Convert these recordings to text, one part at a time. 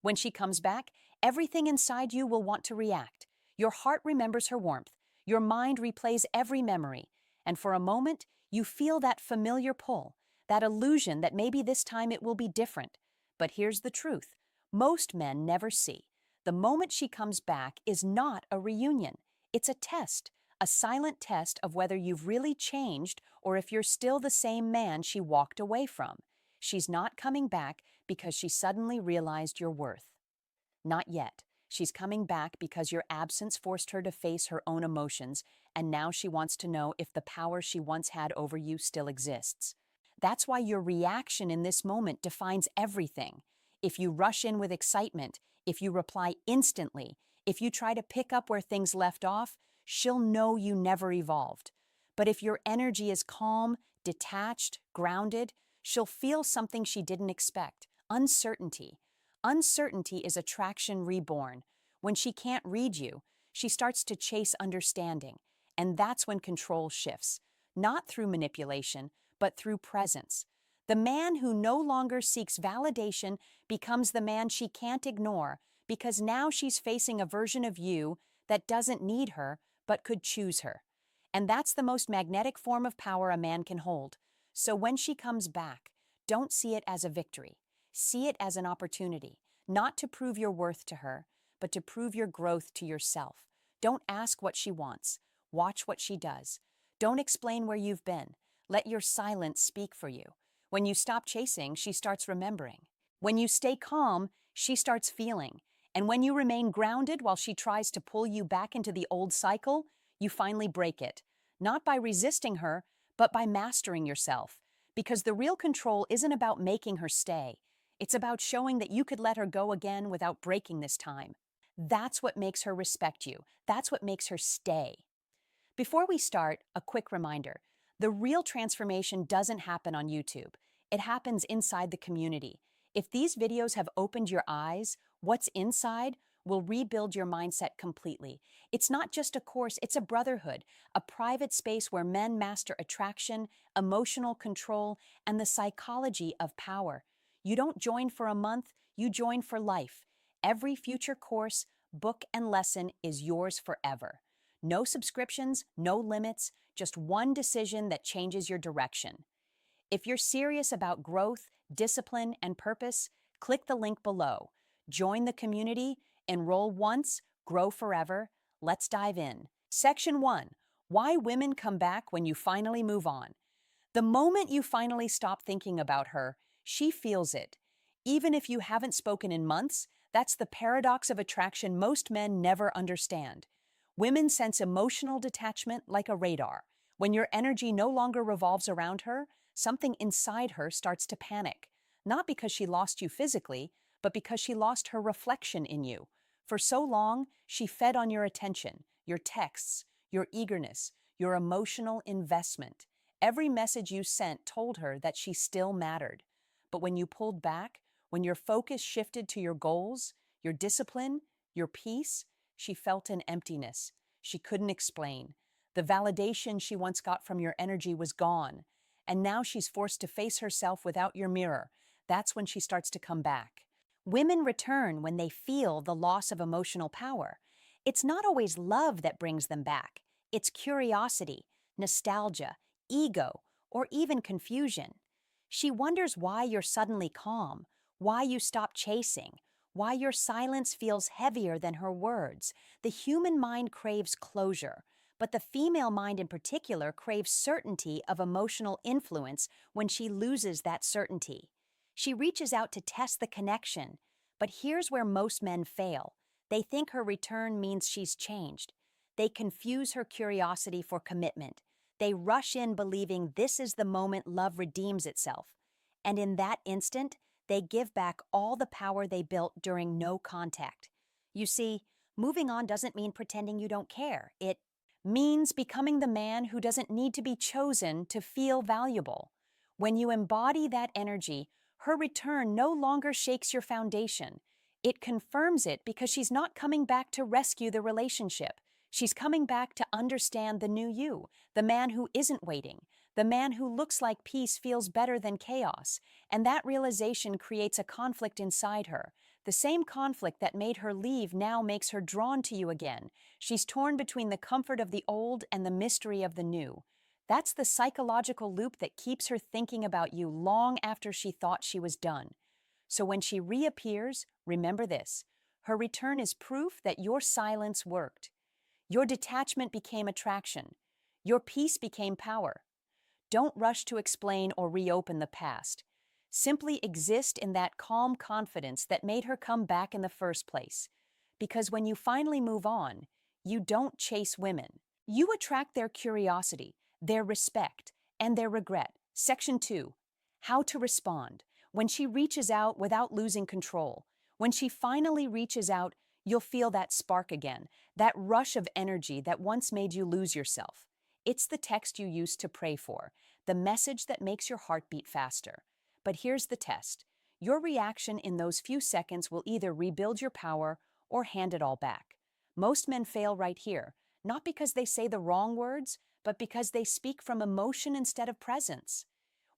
When she comes back, everything inside you will want to react. Your heart remembers her warmth. Your mind replays every memory. And for a moment, you feel that familiar pull, that illusion that maybe this time it will be different. But here's the truth. Most men never see. The moment she comes back is not a reunion. It's a test, a silent test of whether you've really changed or if you're still the same man she walked away from. She's not coming back because she suddenly realized your worth. Not yet. She's coming back because your absence forced her to face her own emotions, and now she wants to know if the power she once had over you still exists. That's why your reaction in this moment defines everything. If you rush in with excitement, if you reply instantly, if you try to pick up where things left off, she'll know you never evolved. But if your energy is calm, detached, grounded, she'll feel something she didn't expect: uncertainty. Uncertainty is attraction reborn. When she can't read you, she starts to chase understanding. And that's when control shifts, not through manipulation, but through presence. The man who no longer seeks validation becomes the man she can't ignore because now she's facing a version of you that doesn't need her but could choose her. And that's the most magnetic form of power a man can hold. So when she comes back, don't see it as a victory. See it as an opportunity, not to prove your worth to her, but to prove your growth to yourself. Don't ask what she wants. Watch what she does. Don't explain where you've been. Let your silence speak for you. When you stop chasing, she starts remembering. When you stay calm, she starts feeling. And when you remain grounded while she tries to pull you back into the old cycle, you finally break it. Not by resisting her, but by mastering yourself. Because the real control isn't about making her stay. It's about showing that you could let her go again without breaking this time. That's what makes her respect you. That's what makes her stay. Before we start, a quick reminder. The real transformation doesn't happen on YouTube. It happens inside the community. If these videos have opened your eyes, what's inside will rebuild your mindset completely. It's not just a course, it's a brotherhood, a private space where men master attraction, emotional control, and the psychology of power. You don't join for a month, you join for life. Every future course, book, and lesson is yours forever. No subscriptions, no limits, just one decision that changes your direction. If you're serious about growth, discipline, and purpose, click the link below. Join the community, enroll once, grow forever. Let's dive in. Section 1. Why women come back when you finally move on. The moment you finally stop thinking about her, she feels it. Even if you haven't spoken in months, that's the paradox of attraction most men never understand. Women sense emotional detachment like a radar. When your energy no longer revolves around her, something inside her starts to panic. Not because she lost you physically, but because she lost her reflection in you. For so long, she fed on your attention, your texts, your eagerness, your emotional investment. Every message you sent told her that she still mattered. But when you pulled back, when your focus shifted to your goals, your discipline, your peace, she felt an emptiness she couldn't explain. The validation she once got from your energy was gone, and now she's forced to face herself without your mirror. That's when she starts to come back. Women return when they feel the loss of emotional power. It's not always love that brings them back. It's curiosity, nostalgia, ego, or even confusion. She wonders why you're suddenly calm, why you stop chasing, why your silence feels heavier than her words. The human mind craves closure, but the female mind in particular craves certainty of emotional influence when she loses that certainty. She reaches out to test the connection, but here's where most men fail. They think her return means she's changed. They confuse her curiosity for commitment. They rush in believing this is the moment love redeems itself. And in that instant, they give back all the power they built during no contact. You see, moving on doesn't mean pretending you don't care. It means becoming the man who doesn't need to be chosen to feel valuable. When you embody that energy, her return no longer shakes your foundation. It confirms it because she's not coming back to rescue the relationship. She's coming back to understand the new you, the man who isn't waiting, the man who looks like peace feels better than chaos. And that realization creates a conflict inside her. The same conflict that made her leave now makes her drawn to you again. She's torn between the comfort of the old and the mystery of the new. That's the psychological loop that keeps her thinking about you long after she thought she was done. So when she reappears, remember this: her return is proof that your silence worked. Your detachment became attraction. Your peace became power. Don't rush to explain or reopen the past. Simply exist in that calm confidence that made her come back in the first place. Because when you finally move on, you don't chase women. You attract their curiosity, their respect, and their regret. Section 2. How to respond. When she reaches out without losing control. When she finally reaches out, you'll feel that spark again, that rush of energy that once made you lose yourself. It's the text you used to pray for, the message that makes your heart beat faster. But here's the test. Your reaction in those few seconds will either rebuild your power or hand it all back. Most men fail right here, not because they say the wrong words, but because they speak from emotion instead of presence.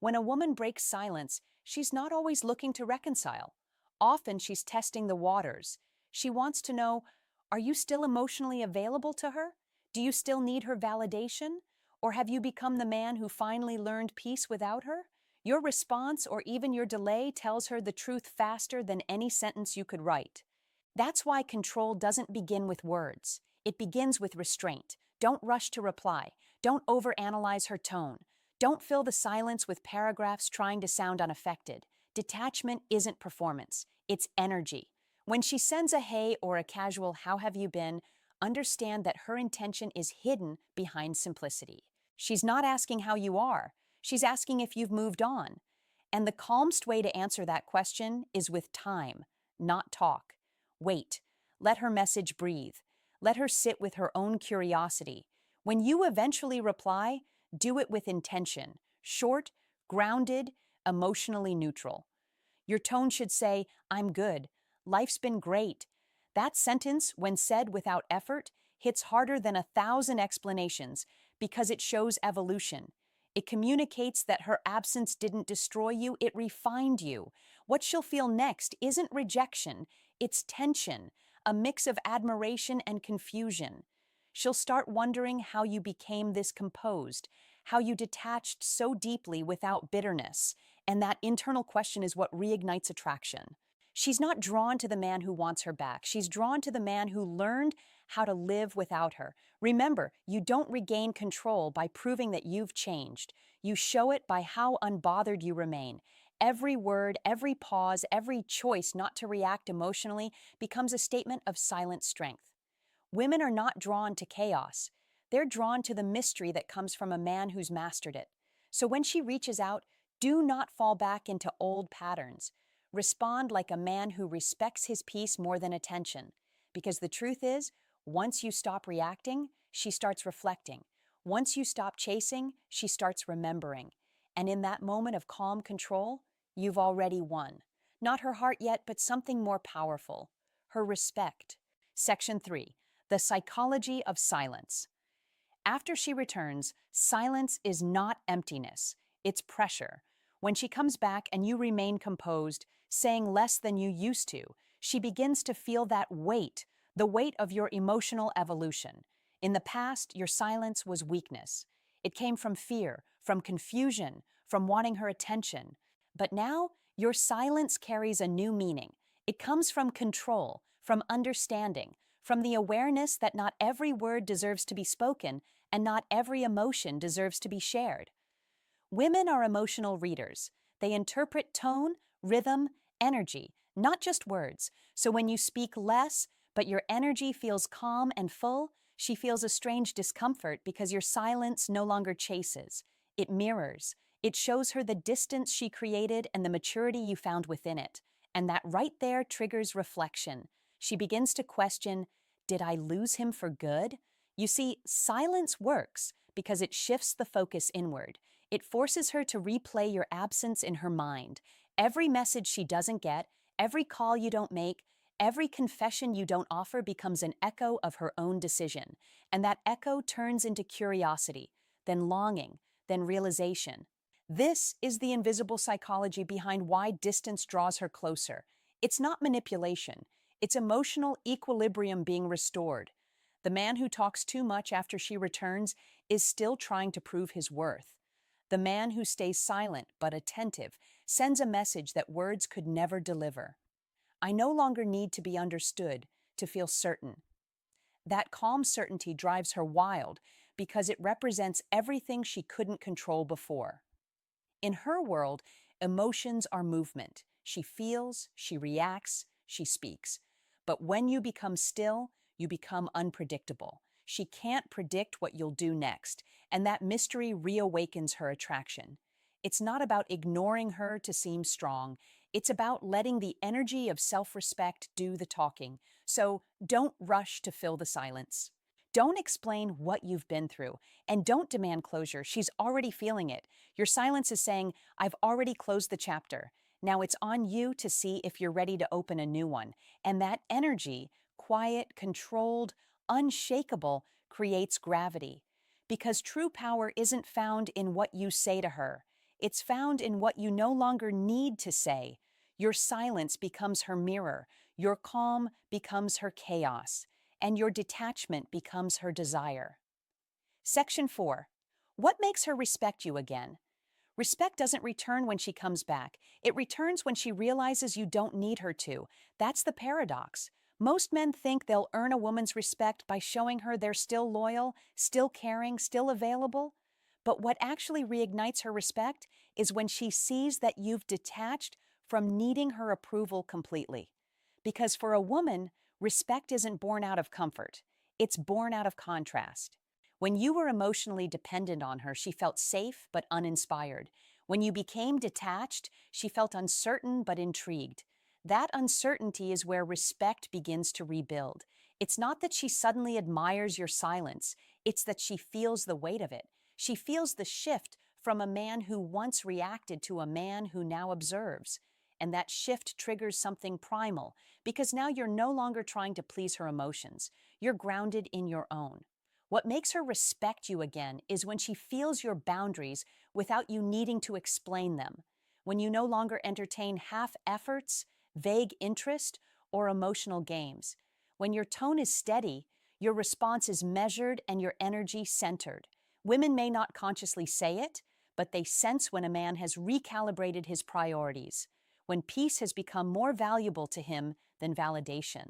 When a woman breaks silence, she's not always looking to reconcile. Often she's testing the waters. She wants to know, are you still emotionally available to her? Do you still need her validation? Or have you become the man who finally learned peace without her? Your response or even your delay tells her the truth faster than any sentence you could write. That's why control doesn't begin with words. It begins with restraint. Don't rush to reply. Don't overanalyze her tone. Don't fill the silence with paragraphs trying to sound unaffected. Detachment isn't performance. It's energy. When she sends a hey or a casual how have you been, understand that her intention is hidden behind simplicity. She's not asking how you are. She's asking if you've moved on. And the calmest way to answer that question is with time, not talk. Wait. Let her message breathe. Let her sit with her own curiosity. When you eventually reply, do it with intention. Short, grounded, emotionally neutral. Your tone should say, I'm good. Life's been great. That sentence, when said without effort, hits harder than 1,000 explanations because it shows evolution. It communicates that her absence didn't destroy you, it refined you. What she'll feel next isn't rejection, it's tension, a mix of admiration and confusion. She'll start wondering how you became this composed, how you detached so deeply without bitterness, and that internal question is what reignites attraction. She's not drawn to the man who wants her back. She's drawn to the man who learned how to live without her. Remember, you don't regain control by proving that you've changed. You show it by how unbothered you remain. Every word, every pause, every choice not to react emotionally becomes a statement of silent strength. Women are not drawn to chaos. They're drawn to the mystery that comes from a man who's mastered it. So when she reaches out, do not fall back into old patterns. Respond like a man who respects his peace more than attention. Because the truth is, once you stop reacting, she starts reflecting. Once you stop chasing, she starts remembering. And in that moment of calm control, you've already won. Not her heart yet, but something more powerful. Her respect. Section 3. The psychology of silence. After she returns, silence is not emptiness, it's pressure. When she comes back and you remain composed, saying less than you used to, she begins to feel that weight, the weight of your emotional evolution. In the past, your silence was weakness. It came from fear, from confusion, from wanting her attention. But now, your silence carries a new meaning. It comes from control, from understanding, from the awareness that not every word deserves to be spoken and not every emotion deserves to be shared. Women are emotional readers. They interpret tone, rhythm, energy, not just words. So when you speak less, but your energy feels calm and full, she feels a strange discomfort because your silence no longer chases. It mirrors. It shows her the distance she created and the maturity you found within it. And that right there triggers reflection. She begins to question, did I lose him for good? You see, silence works because it shifts the focus inward. It forces her to replay your absence in her mind. Every message she doesn't get, every call you don't make, every confession you don't offer becomes an echo of her own decision. And that echo turns into curiosity, then longing, then realization. This is the invisible psychology behind why distance draws her closer. It's not manipulation, it's emotional equilibrium being restored. The man who talks too much after she returns is still trying to prove his worth. The man who stays silent but attentive sends a message that words could never deliver. I no longer need to be understood to feel certain. That calm certainty drives her wild because it represents everything she couldn't control before. In her world, emotions are movement. She feels, she reacts, she speaks. But when you become still, you become unpredictable. She can't predict what you'll do next, and that mystery reawakens her attraction. It's not about ignoring her to seem strong. It's about letting the energy of self-respect do the talking. So don't rush to fill the silence. Don't explain what you've been through, and don't demand closure. She's already feeling it. Your silence is saying, I've already closed the chapter. Now it's on you to see if you're ready to open a new one. And that energy, quiet, controlled, unshakable, creates gravity. Because true power isn't found in what you say to her. It's found in what you no longer need to say. Your silence becomes her mirror. Your calm becomes her chaos. And your detachment becomes her desire. Section 4. What makes her respect you again? Respect doesn't return when she comes back. It returns when she realizes you don't need her to. That's the paradox. Most men think they'll earn a woman's respect by showing her they're still loyal, still caring, still available. But what actually reignites her respect is when she sees that you've detached from needing her approval completely. Because for a woman, respect isn't born out of comfort. It's born out of contrast. When you were emotionally dependent on her, she felt safe but uninspired. When you became detached, she felt uncertain but intrigued. That uncertainty is where respect begins to rebuild. It's not that she suddenly admires your silence, it's that she feels the weight of it. She feels the shift from a man who once reacted to a man who now observes. And that shift triggers something primal, because now you're no longer trying to please her emotions. You're grounded in your own. What makes her respect you again is when she feels your boundaries without you needing to explain them. When you no longer entertain half efforts, vague interest, or emotional games. When your tone is steady, your response is measured and your energy centered. Women may not consciously say it, but they sense when a man has recalibrated his priorities, when peace has become more valuable to him than validation.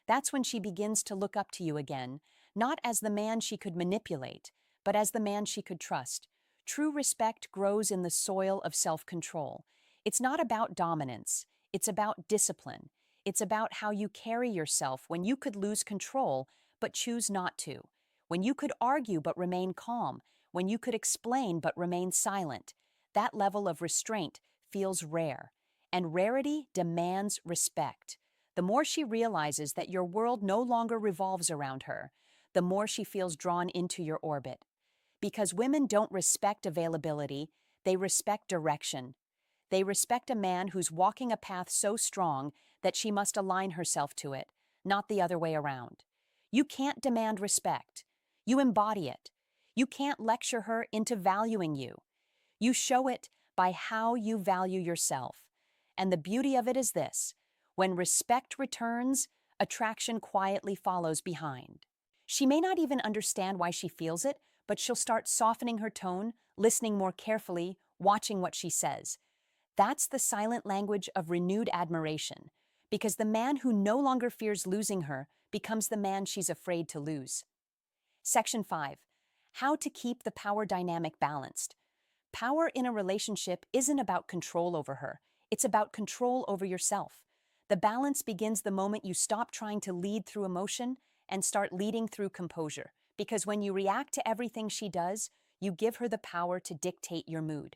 That's when she begins to look up to you again, not as the man she could manipulate, but as the man she could trust. True respect grows in the soil of self-control. It's not about dominance, it's about discipline. It's about how you carry yourself when you could lose control but choose not to, when you could argue but remain calm, when you could explain but remain silent. That level of restraint feels rare, and rarity demands respect. The more she realizes that your world no longer revolves around her, the more she feels drawn into your orbit. Because women don't respect availability, they respect direction. They respect a man who's walking a path so strong that she must align herself to it, not the other way around. You can't demand respect. You embody it. You can't lecture her into valuing you. You show it by how you value yourself. And the beauty of it is this: when respect returns, attraction quietly follows behind. She may not even understand why she feels it, but she'll start softening her tone, listening more carefully, watching what she says. That's the silent language of renewed admiration, because the man who no longer fears losing her becomes the man she's afraid to lose. Section 5. How to keep the power dynamic balanced. Power in a relationship isn't about control over her. It's about control over yourself. The balance begins the moment you stop trying to lead through emotion and start leading through composure. Because when you react to everything she does, you give her the power to dictate your mood.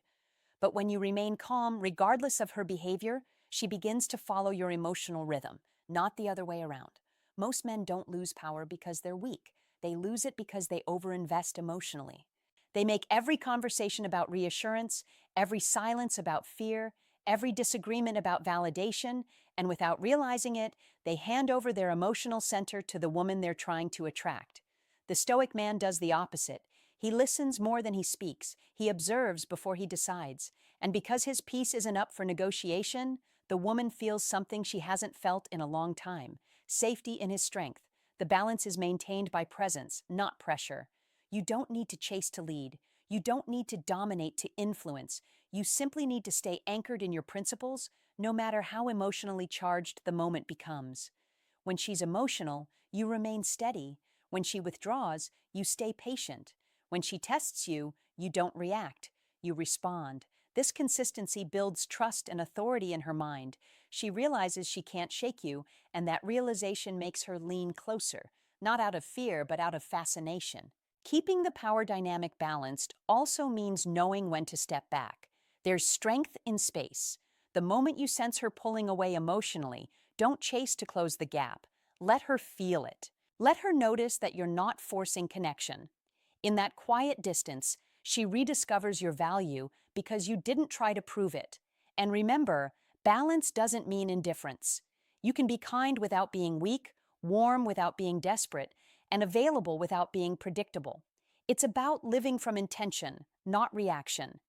But when you remain calm, regardless of her behavior, she begins to follow your emotional rhythm, not the other way around. Most men don't lose power because they're weak. They lose it because they overinvest emotionally. They make every conversation about reassurance, every silence about fear, every disagreement about validation, and without realizing it, they hand over their emotional center to the woman they're trying to attract. The stoic man does the opposite. He listens more than he speaks. He observes before he decides. And because his peace isn't up for negotiation, The woman feels something she hasn't felt in a long time, safety in his strength. The balance is maintained by presence, not pressure. You don't need to chase to lead. You don't need to dominate to influence. You simply need to stay anchored in your principles, no matter how emotionally charged the moment becomes. When she's emotional, you remain steady. When she withdraws, you stay patient. When she tests you, you don't react. You respond. This consistency builds trust and authority in her mind. She realizes she can't shake you, and that realization makes her lean closer, not out of fear, but out of fascination. Keeping the power dynamic balanced also means knowing when to step back. There's strength in space. The moment you sense her pulling away emotionally, don't chase to close the gap. Let her feel it. Let her notice that you're not forcing connection. In that quiet distance, she rediscovers your value because you didn't try to prove it. And remember, balance doesn't mean indifference. You can be kind without being weak, warm without being desperate, and available without being predictable. It's about living from intention, not reaction.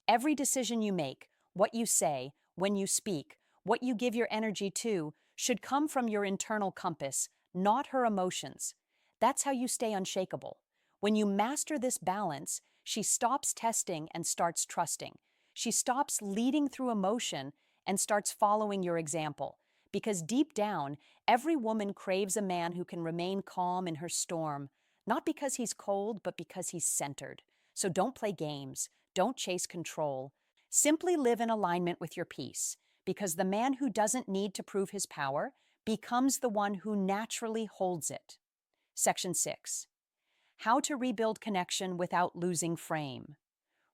Every decision you make, what you say, when you speak, what you give your energy to, should come from your internal compass, not her emotions. That's how you stay unshakable. When you master this balance, she stops testing and starts trusting. She stops leading through emotion and starts following your example. Because deep down, every woman craves a man who can remain calm in her storm, not because he's cold, but because he's centered. So don't play games. Don't chase control. Simply live in alignment with your peace, because the man who doesn't need to prove his power becomes the one who naturally holds it. Section 6. How to rebuild connection without losing frame.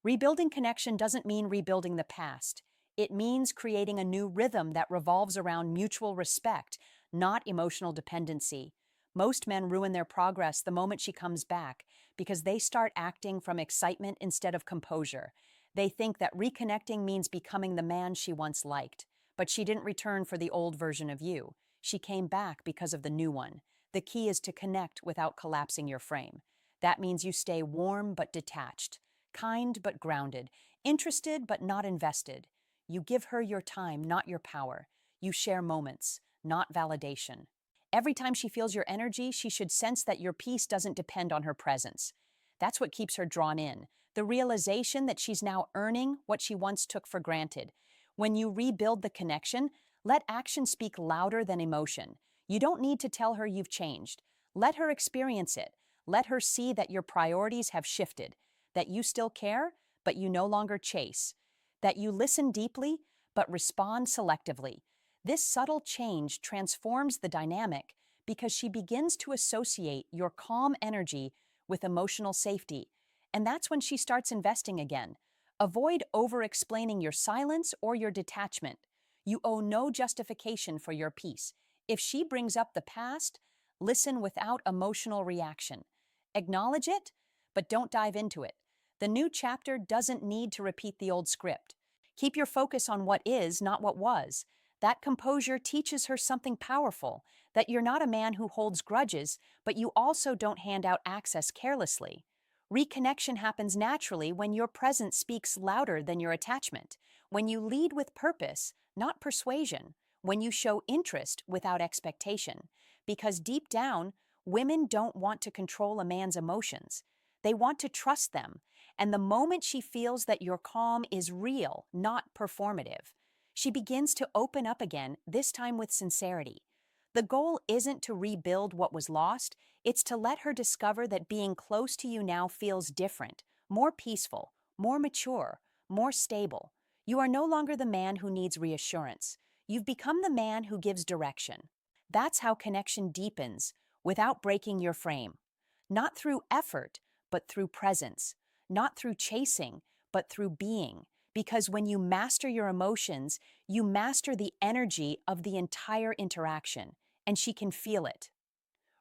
Rebuilding connection doesn't mean rebuilding the past. It means creating a new rhythm that revolves around mutual respect, not emotional dependency. Most men ruin their progress the moment she comes back because they start acting from excitement instead of composure. They think that reconnecting means becoming the man she once liked. But she didn't return for the old version of you. She came back because of the new one. The key is to connect without collapsing your frame. That means you stay warm but detached, kind but grounded, interested but not invested. You give her your time, not your power. You share moments, not validation. Every time she feels your energy, she should sense that your peace doesn't depend on her presence. That's what keeps her drawn in. The realization that she's now earning what she once took for granted. When you rebuild the connection, let action speak louder than emotion. You don't need to tell her you've changed. Let her experience it. Let her see that your priorities have shifted, that you still care, but you no longer chase, that you listen deeply, but respond selectively. This subtle change transforms the dynamic because she begins to associate your calm energy with emotional safety. And that's when she starts investing again. Avoid over-explaining your silence or your detachment. You owe no justification for your peace. If she brings up the past, listen without emotional reaction. Acknowledge it, but don't dive into it. The new chapter doesn't need to repeat the old script. Keep your focus on what is, not what was. That composure teaches her something powerful, that you're not a man who holds grudges, but you also don't hand out access carelessly. Reconnection happens naturally when your presence speaks louder than your attachment, when you lead with purpose, not persuasion, when you show interest without expectation. Because deep down, women don't want to control a man's emotions. They want to trust them. And the moment she feels that your calm is real, not performative, she begins to open up again, this time with sincerity. The goal isn't to rebuild what was lost, it's to let her discover that being close to you now feels different, more peaceful, more mature, more stable. You are no longer the man who needs reassurance. You've become the man who gives direction. That's how connection deepens, without breaking your frame. Not through effort, but through presence. Not through chasing, but through being. Because when you master your emotions, you master the energy of the entire interaction, and she can feel it.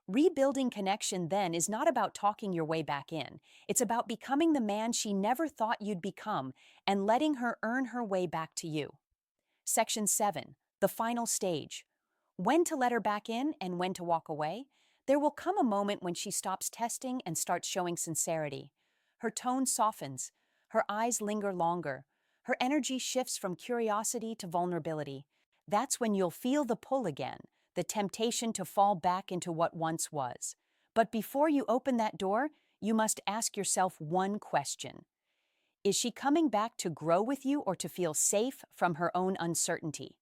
Rebuilding connection then is not about talking your way back in. It's about becoming the man she never thought you'd become and letting her earn her way back to you. Section 7. The final stage. When to let her back in and when to walk away? There will come a moment when she stops testing and starts showing sincerity. Her tone softens. Her eyes linger longer. Her energy shifts from curiosity to vulnerability. That's when you'll feel the pull again, the temptation to fall back into what once was. But before you open that door, you must ask yourself one question. Is she coming back to grow with you or to feel safe from her own uncertainty?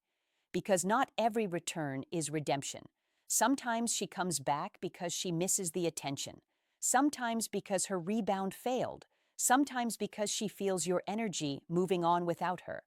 Because not every return is redemption. Sometimes she comes back because she misses the attention. Sometimes because her rebound failed. Sometimes because she feels your energy moving on without her.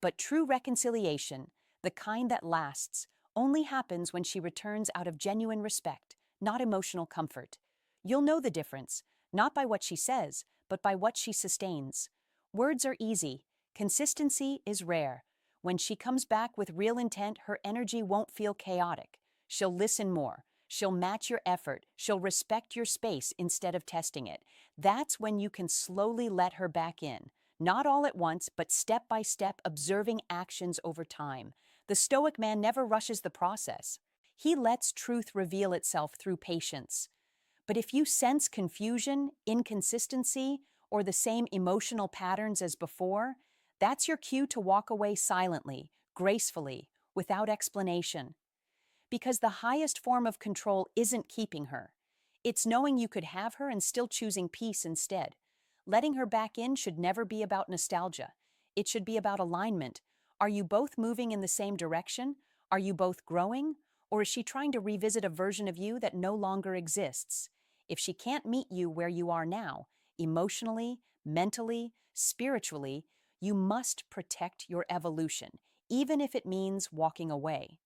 But true reconciliation, the kind that lasts, only happens when she returns out of genuine respect, not emotional comfort. You'll know the difference, not by what she says, but by what she sustains. Words are easy. Consistency is rare. When she comes back with real intent, her energy won't feel chaotic. She'll listen more. She'll match your effort. She'll respect your space instead of testing it. That's when you can slowly let her back in. Not all at once, but step by step, observing actions over time. The Stoic man never rushes the process. He lets truth reveal itself through patience. But if you sense confusion, inconsistency, or the same emotional patterns as before, that's your cue to walk away silently, gracefully, without explanation. Because the highest form of control isn't keeping her. It's knowing you could have her and still choosing peace instead. Letting her back in should never be about nostalgia. It should be about alignment. Are you both moving in the same direction? Are you both growing? Or is she trying to revisit a version of you that no longer exists? If she can't meet you where you are now, emotionally, mentally, spiritually, you must protect your evolution, even if it means walking away.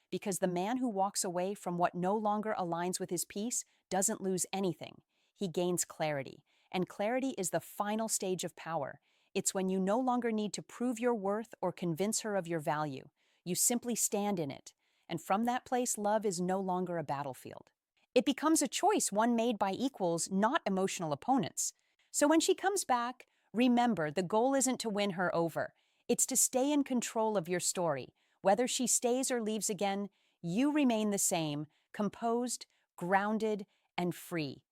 Because the man who walks away from what no longer aligns with his peace doesn't lose anything. He gains clarity. And clarity is the final stage of power. It's when you no longer need to prove your worth or convince her of your value. You simply stand in it. And from that place, love is no longer a battlefield. It becomes a choice, one made by equals, not emotional opponents. So when she comes back, remember the goal isn't to win her over. It's to stay in control of your story. Whether she stays or leaves again, you remain the same, composed, grounded, and free.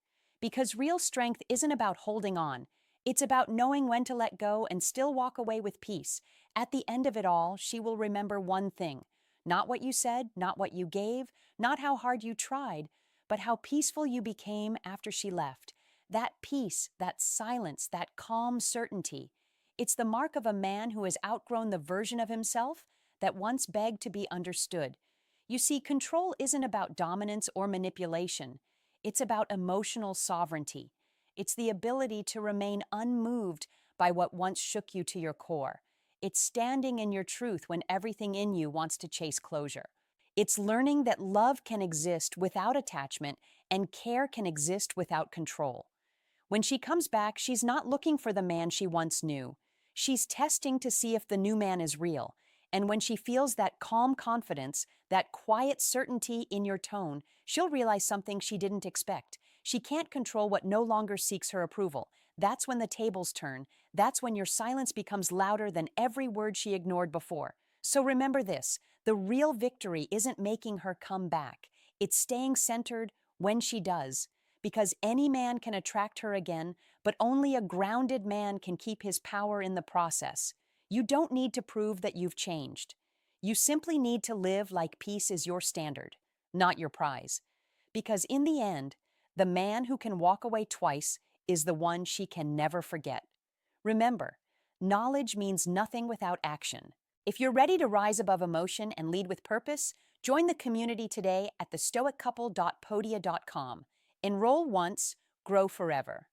Because real strength isn't about holding on. It's about knowing when to let go and still walk away with peace. At the end of it all, she will remember one thing. Not what you said, not what you gave, not how hard you tried, but how peaceful you became after she left. That peace, that silence, that calm certainty. It's the mark of a man who has outgrown the version of himself that once begged to be understood. You see, control isn't about dominance or manipulation. It's about emotional sovereignty. It's the ability to remain unmoved by what once shook you to your core. It's standing in your truth when everything in you wants to chase closure. It's learning that love can exist without attachment and care can exist without control. When she comes back, she's not looking for the man she once knew. She's testing to see if the new man is real. And when she feels that calm confidence, that quiet certainty in your tone, she'll realize something she didn't expect. She can't control what no longer seeks her approval. That's when the tables turn. That's when your silence becomes louder than every word she ignored before. So remember this, the real victory isn't making her come back. It's staying centered when she does. Because any man can attract her again, but only a grounded man can keep his power in the process. You don't need to prove that you've changed. You simply need to live like peace is your standard, not your prize. Because in the end, the man who can walk away twice is the one she can never forget. Remember, knowledge means nothing without action. If you're ready to rise above emotion and lead with purpose, join the community today at thestoiccouple.podia.com. Enroll once, grow forever.